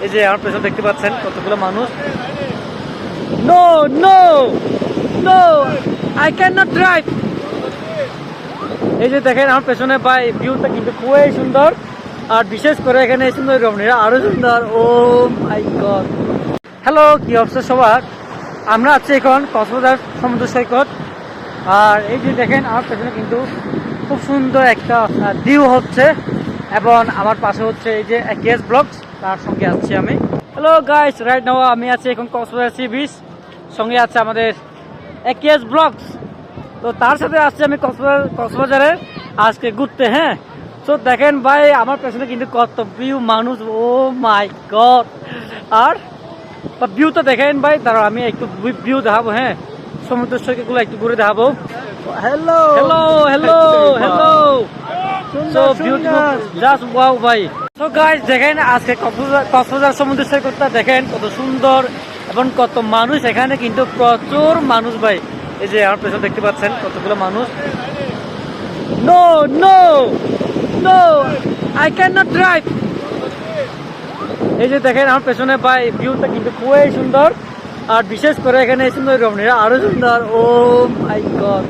এই যে আমার পেছনে দেখতে পাচ্ছেন কতগুলো মানুষ। No no no, I can not drive. এই যে দেখেন আমার পেছনে ভাই ভিউটা কিন্তু খুবই সুন্দর, আর বিশেষ করে এখানে সুন্দর রমণীরা আরো সুন্দর। ও মাই গড। হ্যালো, কি অবস্থা সবার? আমরা আছি এখন কক্সবাজার সমুদ্র সৈকত, আর এই যে দেখেন আমার পেছনে কিন্তু খুব সুন্দর একটা ভিউ হচ্ছে, এবং আমার পাশে হচ্ছে এই যে কেএস ব্লগস, তার সঙ্গে আছি আমি। হ্যালো গাইস, রাইট নাও আমি আছি এখন কক্সবাজার সি বিচ, সঙ্গে আছে আমাদের কেএস ব্লগস। তো তার সাথে আসছি আমি কক্সবাজারে আজকে ঘুরতে। হ্যাঁ, তো দেখেন ভাই আমার পেছনে কিন্তু কত ভিউ মানুষ। ও মাই গড। আর ভিউটা দেখেন ভাই, দাঁড়াও আমি একটু ভিউ দেখাবো। হ্যাঁ, সমুদ্র সৈকতগুলো একটু ঘুরে দেখাবো। Hello hello hello hello. So beautiful, just wow ভাই। সো গাইস দেখেন আজকে কক্সবাজার সমুদ্র সৈকতটা দেখেন কত সুন্দর, এবং কত মানুষ এখানে, কিন্তু প্রচুর মানুষ ভাই। এই যে আমার পেছনে দেখতে পাচ্ছেন কতগুলো মানুষ। No no no, I can not drive. এই যে দেখেন আমার পেছনে ভাই ভিউটা কিন্তু খুবই সুন্দর, আর বিশেষ করে এখানে সুন্দর রমণীরা আরো সুন্দর। ও মাই গড।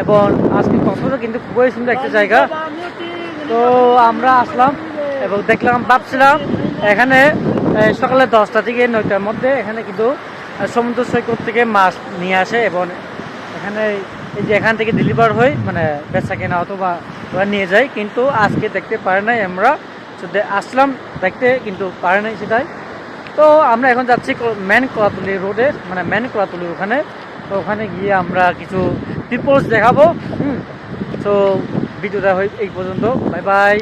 এবং আজকে কক্সবাজার কিন্তু খুবই সুন্দর একটা জায়গা। তো আমরা আসলাম এবং দেখলাম, ভাবছিলাম এখানে সকালে 10টা থেকে 9টার মধ্যে এখানে কিন্তু সমুদ্র সৈকত থেকে মাছ নিয়ে আসে, এবং এখানে এই যে এখান থেকে ডেলিভার হয়, মানে বেচা কেনা অথবা ওরা নিয়ে যায়। কিন্তু আজকে দেখতে পারে নাই আমরা, আসলাম দেখতে কিন্তু পারে নাই সেটাই। তো আমরা এখন যাচ্ছি মেন কলাতলি রোডে, মানে মেন কলাতলির ওখানে। তো ওখানে গিয়ে আমরা কিছু পিপলস দেখাবো। তো ভিডিওটা হয় এই পর্যন্ত। Bye bye.